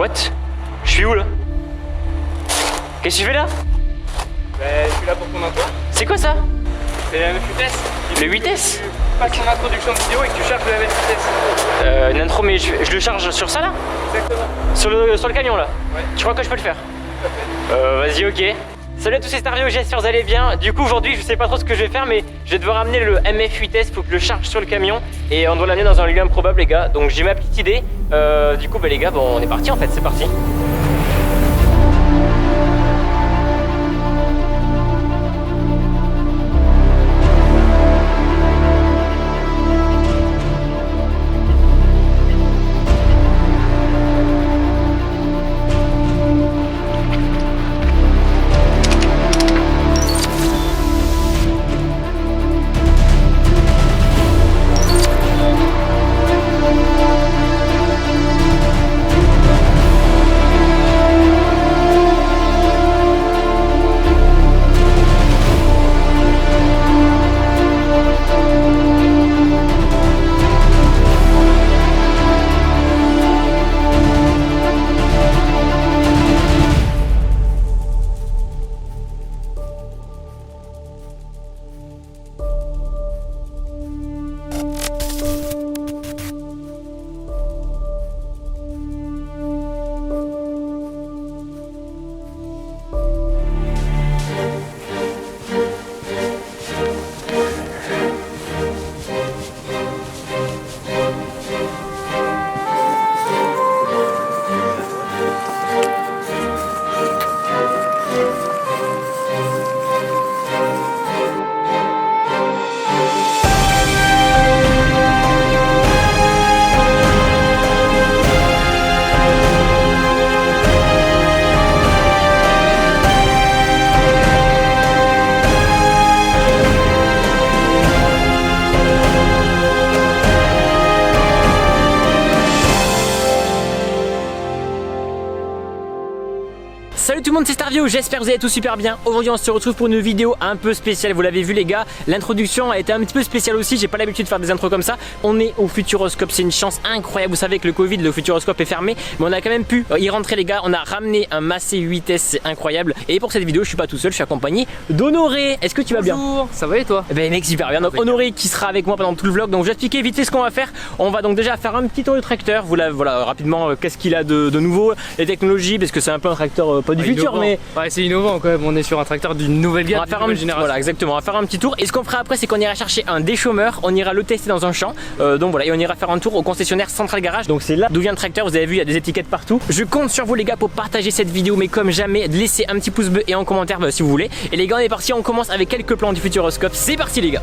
What? Je suis où là? Qu'est-ce que tu fais là? Bah, je suis là pour ton intro. C'est quoi ça? C'est la MF vitesse. Le 8S? Tu passes ton introduction de vidéo et que tu charges de la MF vitesse. Une intro, mais je le charge sur ça là? Exactement. Sur le camion là? Ouais. Tu crois que je peux le faire? Tout à fait. Vas-y, ok. Salut à tous, c'est Stario, j'espère que vous allez bien. Du coup aujourd'hui je sais pas trop ce que je vais faire, mais je vais devoir amener le MF8S, faut que je le charge sur le camion et on doit l'amener dans un lieu improbable les gars. Donc j'ai ma petite idée. Du coup bah les gars, bon on est parti en fait, c'est parti. Salut tout le monde, c'est Starvio, j'espère que vous allez tous super bien. Aujourd'hui on se retrouve pour une vidéo un peu spéciale, vous l'avez vu les gars. L'introduction a été un petit peu spéciale aussi, j'ai pas l'habitude de faire des intros comme ça. On est au Futuroscope, c'est une chance incroyable. Vous savez que le Covid, le Futuroscope est fermé, mais on a quand même pu y rentrer les gars. On a ramené un Massey 8S, c'est incroyable. Et pour cette vidéo je suis pas tout seul, je suis accompagné d'Honoré. Est-ce que tu vas bien? Bonjour, ça va et toi? Eh ben mec, super bien. Donc Honoré qui sera avec moi pendant tout le vlog. Donc je vais expliquer vite fait ce qu'on va faire. On va donc déjà faire un petit tour du tracteur. Voilà rapidement qu'est-ce qu'il a de nouveau, les technologies, parce que c'est un peu un tracteur pas du futur innovant. mais ouais, c'est innovant quand même, on est sur un tracteur d'une nouvelle gamme, on va faire un génération. Voilà, exactement, on va faire un petit tour. Et ce qu'on fera après, c'est qu'on ira chercher un déchômeur, on ira le tester dans un champ. Donc voilà, et on ira faire un tour au concessionnaire Central Garage. Donc c'est là d'où vient le tracteur, vous avez vu, il y a des étiquettes partout. Je compte sur vous les gars pour partager cette vidéo, mais comme jamais, de laisser un petit pouce bleu et en commentaire si vous voulez. Et les gars, on est parti, on commence avec quelques plans du Futuroscope. C'est parti les gars.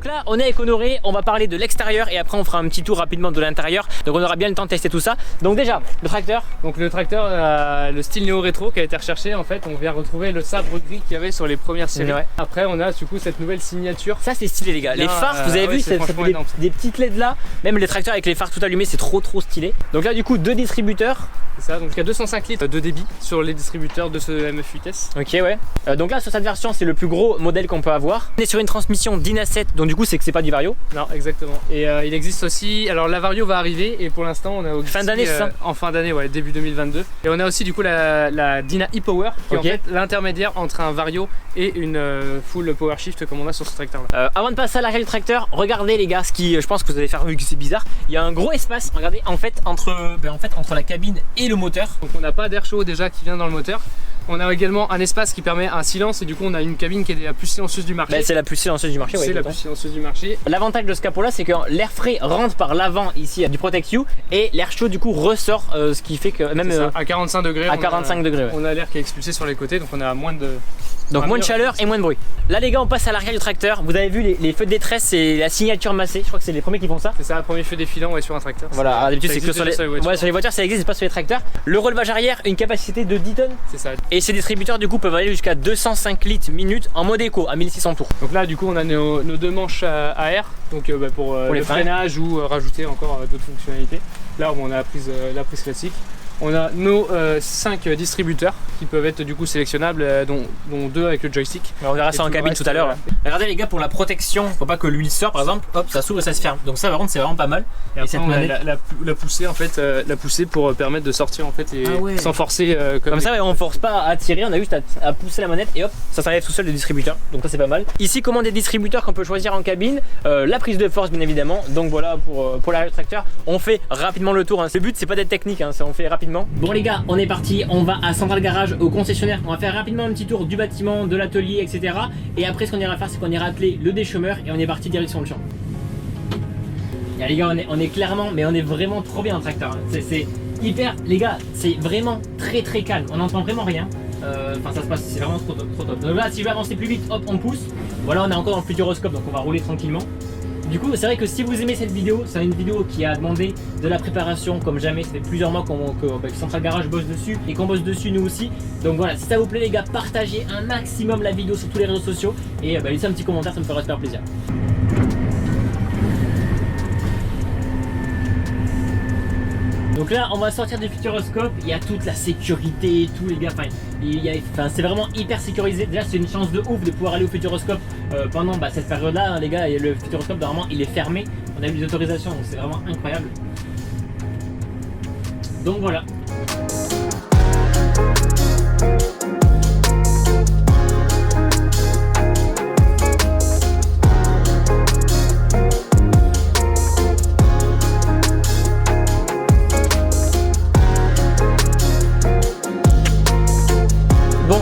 Là on est avec Honoré, on va parler de l'extérieur et après on fera un petit tour rapidement de l'intérieur. Donc on aura bien le temps de tester tout ça. Donc déjà le tracteur. Donc le tracteur le style néo-rétro qui a été recherché en fait. On vient retrouver le sabre gris qu'il y avait sur les premières séries. Ouais. Après on a du coup cette nouvelle signature. Ça c'est stylé les gars. Les phares, vous avez vu, ça fait des petites LED là. Même les tracteurs avec les phares tout allumés, c'est trop stylé. Donc là du coup deux distributeurs. C'est ça, donc il y a 205 litres de débit sur les distributeurs de ce MF8S. Ok ouais. Donc là sur cette version c'est le plus gros modèle qu'on peut avoir. On est sur une transmission Dyna 7, donc du coup c'est que c'est pas du Vario. Non exactement. Et il existe aussi, alors la Vario va arriver et pour l'instant on a aussi, fin d'année c'est ça? En fin d'année ouais, début 2022. Et on a aussi du coup la Dyna e-Power qui est en fait l'intermédiaire entre un Vario et une full power shift comme on a sur ce tracteur là. Avant de passer à l'arrêt du tracteur, regardez les gars, ce qui je pense que vous allez faire vu que c'est bizarre. Il y a un gros espace, regardez en fait entre la cabine et le moteur. Donc on n'a pas d'air chaud déjà qui vient dans le moteur. On a également un espace qui permet un silence et du coup on a une cabine qui est la plus silencieuse du marché. Bah, c'est la plus silencieuse du marché. C'est la plus silencieuse du marché. L'avantage de ce capot là c'est que l'air frais rentre par l'avant ici du Protect You et l'air chaud du coup ressort, ce qui fait que même à 45 degrés, à 45 degrés. Ouais. On a l'air qui est expulsé sur les côtés donc on a moins de Donc moins de chaleur et moins de bruit. Là les gars, on passe à l'arrière du tracteur. Vous avez vu les feux de détresse, c'est la signature massée. Je crois que c'est les premiers qui font ça. C'est ça, le premier feu défilant sur un tracteur. Voilà, d'habitude c'est que sur les voitures. Ouais, sur les voitures ça existe, c'est pas sur les tracteurs. Le relevage arrière, une capacité de 10 tonnes. C'est ça. Et ces distributeurs du coup peuvent aller jusqu'à 205 litres minute en mode éco à 1600 tours. Donc là du coup on a nos deux manches à air, donc pour les le freins. freinage ou rajouter encore d'autres fonctionnalités. Là on a la prise classique. On a nos 5 distributeurs qui peuvent être du coup sélectionnables, dont 2 avec le joystick. Alors, on verra ça en cabine tout à l'heure. Regardez les gars, pour la protection, faut pas que l'huile sorte par exemple, hop, ça s'ouvre et ça se ferme. Donc ça par contre c'est vraiment pas mal. Et après, on a la poussée en fait, la poussée pour permettre de sortir en fait et sans forcer. Comme ça ouais, on force pas à tirer, on a juste à pousser la manette et hop, ça s'enlève tout seul le distributeur. Donc ça c'est pas mal. Ici commande des distributeurs qu'on peut choisir en cabine, la prise de force bien évidemment. Donc voilà pour l'arrière du tracteur. On fait rapidement le tour. Hein. Le but c'est pas d'être technique, hein, on fait rapidement. Bon les gars, on est parti, on va à Central Garage au concessionnaire. On va faire rapidement un petit tour du bâtiment, de l'atelier, etc. Et après ce qu'on ira faire, c'est qu'on ira appeler le déchômeur et on est parti direction le champ. Et les gars, on est clairement, mais on est vraiment trop bien en tracteur. Hein. C'est hyper, les gars, c'est vraiment très calme. On n'entend vraiment rien. Enfin ça se passe, c'est vraiment trop top. Donc là, si je veux avancer plus vite, hop, on pousse. Voilà, on est encore dans le futuroscope, donc on va rouler tranquillement. Du coup, c'est vrai que si vous aimez cette vidéo, c'est une vidéo qui a demandé de la préparation comme jamais. Ça fait plusieurs mois que Central Garage bosse dessus et qu'on bosse dessus nous aussi. Donc voilà, si ça vous plaît les gars, partagez un maximum la vidéo sur tous les réseaux sociaux et laissez un petit commentaire, ça me fera super plaisir. Donc là, on va sortir du futuroscope, il y a toute la sécurité, tous les gars, c'est vraiment hyper sécurisé. Déjà, c'est une chance de ouf de pouvoir aller au futuroscope pendant cette période-là, hein, les gars. Et le futuroscope, normalement, il est fermé. On a eu des autorisations, donc c'est vraiment incroyable. Donc voilà.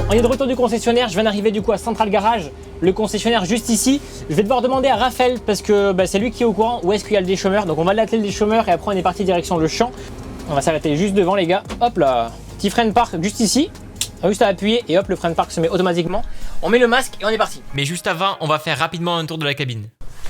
On est de retour du concessionnaire, je viens d'arriver du coup à Central Garage, le concessionnaire juste ici. Je vais devoir demander à Raphaël parce que c'est lui qui est au courant où est-ce qu'il y a le déchômeur. Donc on va l'atteler le déchômeur et après on est parti direction le champ. On va s'arrêter juste devant les gars. Hop là, petit frein de parc juste ici. Juste à appuyer et hop, le frein de parc se met automatiquement. On met le masque et on est parti. Mais juste avant, on va faire rapidement un tour de la cabine.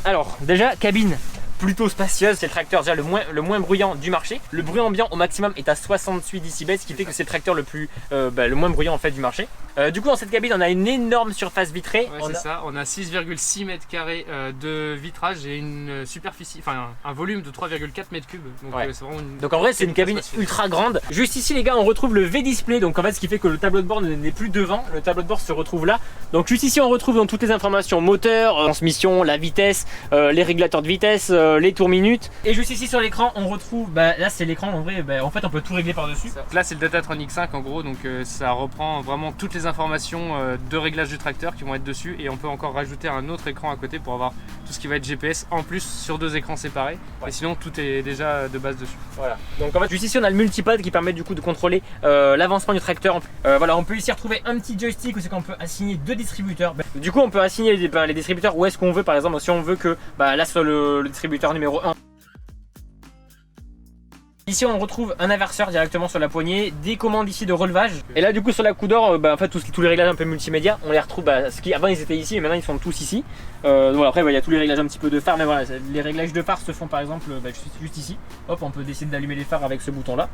Alors déjà, cabine plutôt spacieuse, c'est le tracteur déjà le moins bruyant du marché. Le bruit ambiant au maximum est à 68 décibels, ce qui fait que c'est le tracteur le moins bruyant en fait du marché. Du coup dans cette cabine on a une énorme surface vitrée. Ouais, c'est ça, on a 6,6 mètres carrés de vitrage et une superficie, enfin un volume de 3,4 mètres cubes. Donc, ouais. c'est vraiment donc en vrai c'est une cabine ultra grande. Juste ici les gars on retrouve le V-Display, donc en fait ce qui fait que le tableau de bord n'est plus devant, le tableau de bord se retrouve là. Donc juste ici on retrouve donc toutes les informations moteur, transmission, la vitesse, les régulateurs de vitesse, les tours minutes. Et juste ici sur l'écran on retrouve, là c'est l'écran en vrai, en fait on peut tout régler par dessus. Là c'est le Datatronic 5 en gros, donc ça reprend vraiment toutes les informations de réglage du tracteur qui vont être dessus et on peut encore rajouter un autre écran à côté pour avoir tout ce qui va être GPS en plus sur 2 écrans séparés. Ouais. Et sinon tout est déjà de base dessus. Voilà. Donc en fait juste ici on a le multipad qui permet du coup de contrôler l'avancement du tracteur. Voilà, on peut ici retrouver un petit joystick où c'est qu'on peut assigner 2 distributeurs. Du coup on peut assigner les distributeurs où est-ce qu'on veut, par exemple si on veut que là sur le distributeur numéro 1. Ici on retrouve un inverseur directement sur la poignée, des commandes ici de relevage. Et là du coup sur la coup d'or, en fait tous les réglages un peu multimédia, on les retrouve, avant ils étaient ici mais maintenant ils sont tous ici. Donc voilà, après il y a tous les réglages un petit peu de phare, mais voilà, les réglages de phare se font par exemple juste ici. Hop, on peut décider d'allumer les phares avec ce bouton là.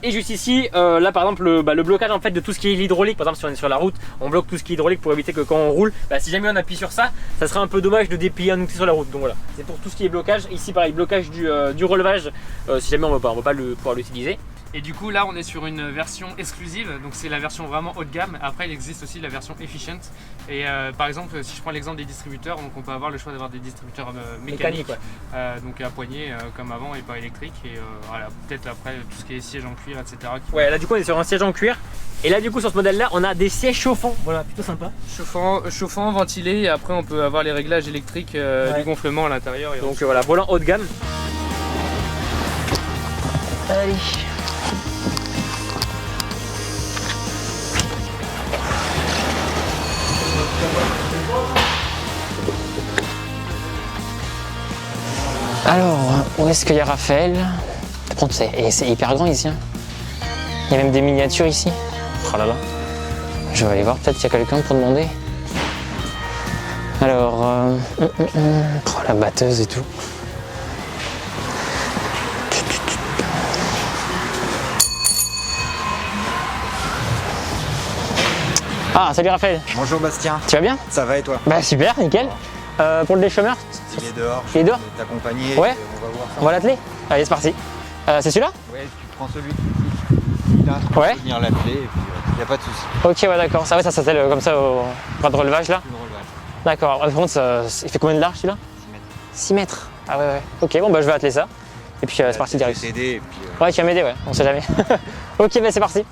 Et juste ici, là par exemple le blocage en fait de tout ce qui est l'hydraulique. Par exemple si on est sur la route, on bloque tout ce qui est hydraulique pour éviter que quand on roule, si jamais on appuie sur ça, ça serait un peu dommage de déplier un outil sur la route. Donc voilà, c'est pour tout ce qui est blocage. Ici pareil, blocage du relevage, si jamais on veut pas pouvoir l'utiliser. Et du coup là on est sur une version exclusive, donc c'est la version vraiment haut de gamme. Après il existe aussi la version efficient. Et par exemple si je prends l'exemple des distributeurs, donc on peut avoir le choix d'avoir des distributeurs mécaniques, ouais. Donc à poignée comme avant et pas électrique. Et voilà, peut-être après tout ce qui est siège en cuir, etc. Ouais, là du coup on est sur un siège en cuir. Et là du coup sur ce modèle là on a des sièges chauffants, voilà, plutôt sympa. Chauffant, ventilé, et après on peut avoir les réglages électriques du gonflement à l'intérieur. Donc voilà, volant haut de gamme. Allez. Alors, où est-ce qu'il y a Raphaël? Par contre, c'est hyper grand ici. Hein. Il y a même des miniatures ici. Oh là là. Je vais aller voir, peut-être qu'il y a quelqu'un pour demander. Alors, oh, la batteuse et tout. Ah, salut Raphaël. Bonjour Bastien. Tu vas bien? Ça va et toi? Bah super, nickel. Pour le déchômeur? Il est dehors. Il est dehors? Je vais t'accompagner. Ouais. On va voir ça. On va l'atteler? Allez, c'est parti. C'est celui-là? Ouais, tu prends celui-là. Ouais. Tu peux venir l'atteler et puis il n'y a pas de souci. Ok, ouais, d'accord. Ça, ouais, ça s'attelle comme ça au bras de relevage là? Le relevage. D'accord. Par contre, il fait combien de large celui-là? 6 mètres. 6 mètres. Ah ouais, ouais. Ok, bon, bah je vais atteler ça. Et puis c'est parti direct. Je vais t'aider et puis. Ouais, tu vas m'aider, ouais, on sait jamais. Ok, bah c'est parti.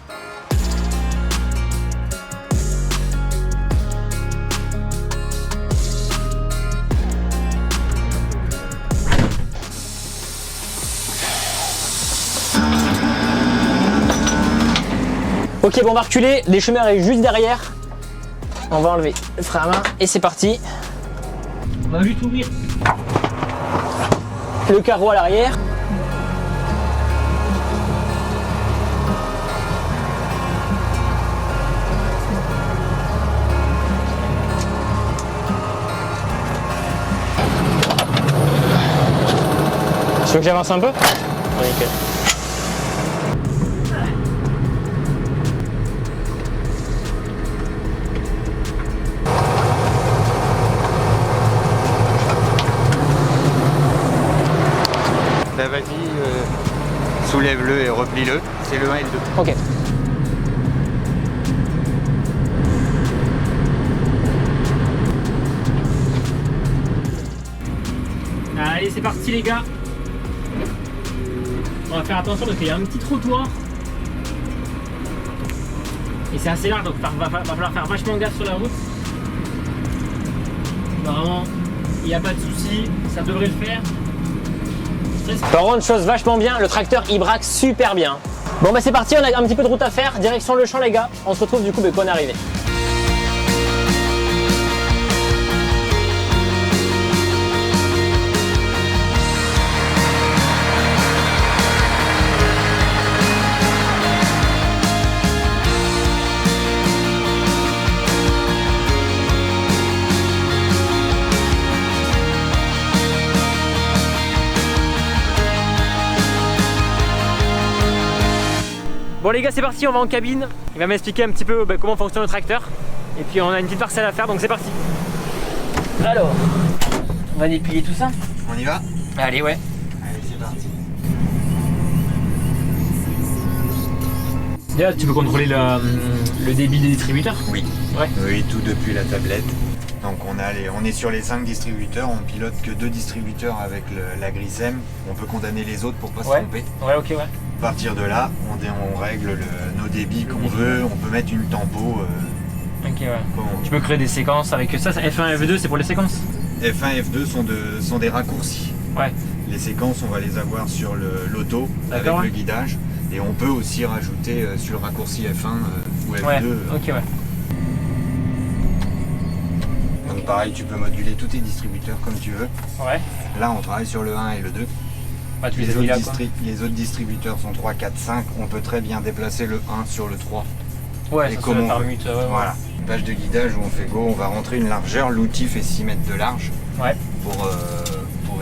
Ok, bon, on va reculer, l'échumeur est juste derrière. On va enlever le frein à main et c'est parti. On va juste ouvrir le carreau à l'arrière. Tu veux que j'avance un peu? Ouais, nickel. Bah vas-y, soulève-le et replie-le. C'est le 1 et le 2. Ok. Allez, c'est parti les gars. On va faire attention parce qu'il y a un petit trottoir. Et c'est assez large, donc va falloir faire vachement gaffe sur la route. Normalement, il n'y a pas de souci, ça devrait le faire. Par contre, chose vachement bien, le tracteur il braque super bien. Bon bah c'est parti, on a un petit peu de route à faire, direction le champ les gars. On se retrouve du coup quand on est arrivé. Bon les gars, c'est parti, on va en cabine. Il va m'expliquer un petit peu comment fonctionne le tracteur. Et puis on a une petite parcelle à faire, donc c'est parti. Alors, on va déplier tout ça. On y va? Allez, ouais. Allez, c'est parti. Déjà, tu peux contrôler le débit des distributeurs? Oui. Ouais. Oui, tout depuis la tablette. Donc on est sur les 5 distributeurs, on pilote que 2 distributeurs avec la grille M. On peut condamner les autres pour pas se tromper. Ouais, ok, ouais. À partir de là, on règle nos débits qu'on veut, on peut mettre une tempo. Ok, ouais. Tu peux créer des séquences avec ça. F1 et F2, c'est pour les séquences? F1 et F2 sont des raccourcis. Ouais. Les séquences, on va les avoir sur l'auto avec D'accord, le ouais. guidage. Et on peut aussi rajouter sur le raccourci F1 ou F2. Ouais, ok, ouais. Donc pareil, tu peux moduler tous tes distributeurs comme tu veux. Ouais. Là, on travaille sur le 1 et le 2. Bah, tu Les autres distributeurs sont 3, 4, 5. On peut très bien déplacer le 1 sur le 3. Ouais, Et ça comme se on fait par veut. minute. Voilà. Page de guidage où on fait go, on va rentrer une largeur. L'outil fait 6 mètres de large Ouais. pour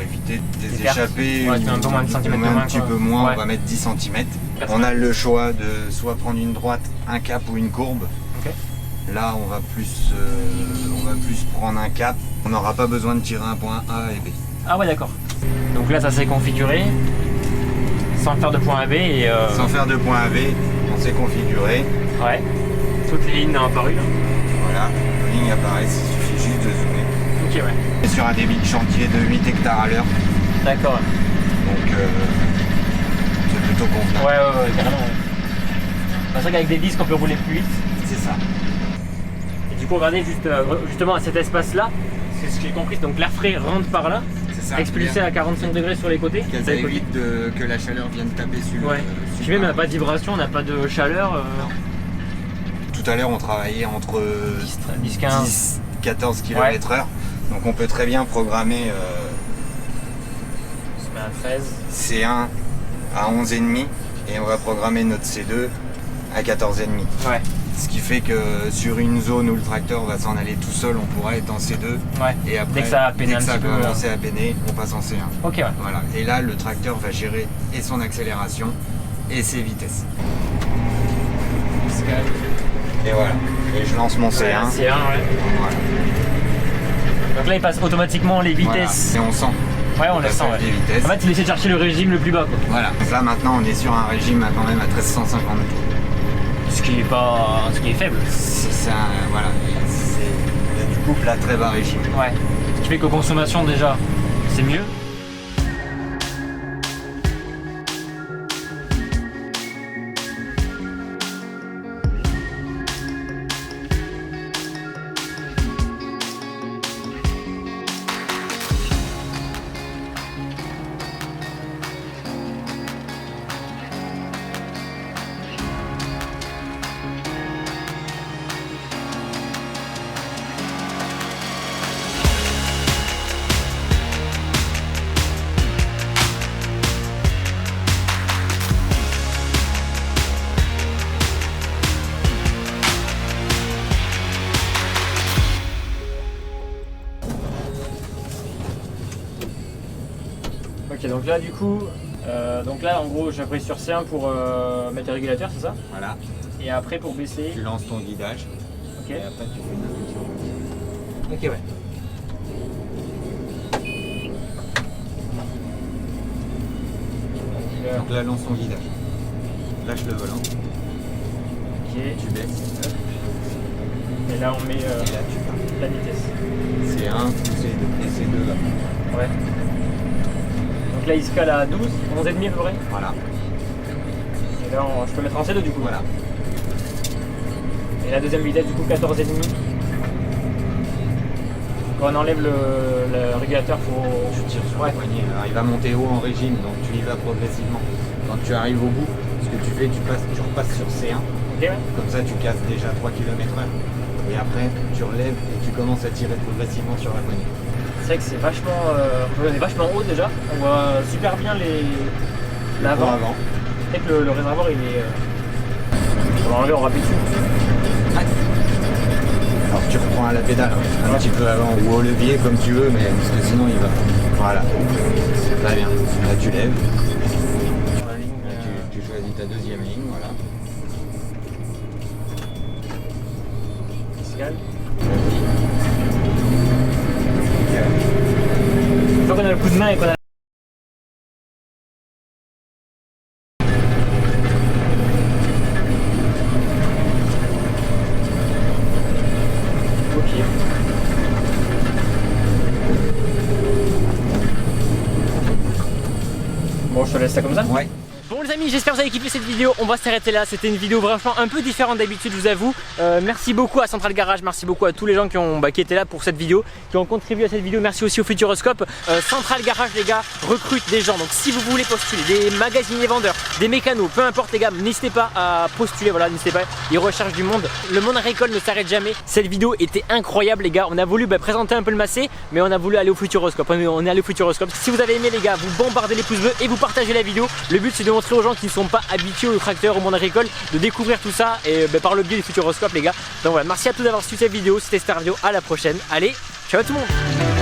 éviter des pertes. échappées. Ouais, tu mets un peu moins de centimètres de un moins, petit quoi. peu moins, Ouais. on va mettre 10 cm. On a le choix de soit prendre une droite, un cap ou une courbe. Ok. Là, on va plus prendre un cap. On n'aura pas besoin de tirer un point A et B. Ah ouais, d'accord. Donc là, ça s'est configuré sans faire de point A B et Sans faire de point A B, on s'est configuré. ouais. Toutes les lignes ont apparu là. Voilà, la ligne apparaît, il suffit juste de zoomer. Ok, ouais. On est sur un débit de chantier de 8 hectares à l'heure, D'accord. donc c'est plutôt convenable. Ouais, carrément. Ouais. C'est vrai qu'avec des disques, on peut rouler plus vite. C'est ça. Et du coup, regardez justement à cet espace-là, c'est ce que j'ai compris. Donc l'air frais rentre par là, C'est ça. expulsé à 45 degrés sur les côtés. Ça évite que la chaleur vienne taper sur Ouais. le. Puis même, on n'a pas de vibration, on n'a pas de chaleur. Non. Tout à l'heure, on travaillait entre 10-15. 10-14 km/h. Donc on peut très bien programmer On se met à 13. C1 à 11,5 et on va programmer notre C2 à 14,5. Ouais. Ce qui fait que sur une zone où le tracteur va s'en aller tout seul, on pourra être en C2. Ouais. Et après, Dès que ça a peiné un petit peu, commencer à peiner, on passe en C1. Ok, ouais. Voilà. Et là, le tracteur va gérer et son accélération et ses vitesses. Et voilà. Et je lance mon C1. Ouais, C1, ouais. Voilà. Donc là, il passe automatiquement les vitesses. Voilà. Et on sent. Ouais, on le sent. Ouais. Les vitesses. En fait, il essaie de chercher le régime le plus bas, quoi. Voilà. Donc là, maintenant, on est sur un régime quand même à 1350 tours. Ce qui est faible. C'est ça, voilà. C'est du couple à très bas régime. Ouais. Ce qui fait qu'aux consommations, déjà, c'est mieux. Ok, donc là du coup, en gros j'appuie sur C1 pour mettre le régulateur, c'est ça? Voilà. Et après pour baisser. Tu lances ton guidage. Ok. Et après tu fais une impulsion. Ok, ouais. Donc là, lance ton guidage. Lâche le volant. Ok. Tu baisses. Et là on met Et là tu pars. la vitesse. C1, C2 et C2 là. Ouais. Donc là il se cale à 12, 11,5 à peu près. Voilà. Et là je peux mettre en C2 du coup. Voilà. Et la deuxième vitesse du coup 14,5. Quand on enlève le régulateur pour. Tu tires sur la poignée. Alors il va monter haut en régime, donc tu y vas progressivement. Quand tu arrives au bout, ce que tu fais, tu repasses sur C1. Ok, ouais. Comme ça tu casses déjà 3 km/h. Et après tu relèves et tu commences à tirer progressivement sur la poignée. C'est vrai que c'est vachement, on est vachement haut déjà. On voit super bien l'avant. Avant. Peut-être que le réservoir il est. On va enlever, on rapide dessus. Alors tu reprends à la pédale, un petit peu avant ou au levier comme tu veux, mais parce que sinon il va. Voilà. Très bien. Là tu lèves. Sur la ligne, Là, tu choisis ta deuxième ligne, voilà. fiscale. Une fois qu'on a le coup de main et qu'on a. Ok. Bon, je te laisse ça comme ça. Ouais. Bon les amis, j'espère que vous avez kiffé cette vidéo. On va s'arrêter là. C'était une vidéo vraiment un peu différente d'habitude, je vous avoue. Merci beaucoup à Central Garage, merci beaucoup à tous les gens qui étaient là pour cette vidéo, qui ont contribué à cette vidéo. Merci aussi au Futuroscope. Central Garage les gars recrute des gens. Donc si vous voulez postuler, des magasiniers vendeurs, des mécanos, peu importe les gars, n'hésitez pas à postuler. Voilà, n'hésitez pas. Ils recherchent du monde. Le monde agricole ne s'arrête jamais. Cette vidéo était incroyable les gars. On a voulu présenter un peu le Massé, mais on a voulu aller au Futuroscope. On est allé au Futuroscope. Si vous avez aimé les gars, vous bombardez les pouces bleus et vous partagez la vidéo. Le but c'est de montrer aux gens qui ne sont pas habitués au tracteur, au monde agricole, de découvrir tout ça et par le biais du Futuroscope les gars. Donc voilà, merci à tous d'avoir suivi cette vidéo. C'était Starvio, à la prochaine. Allez, ciao tout le monde.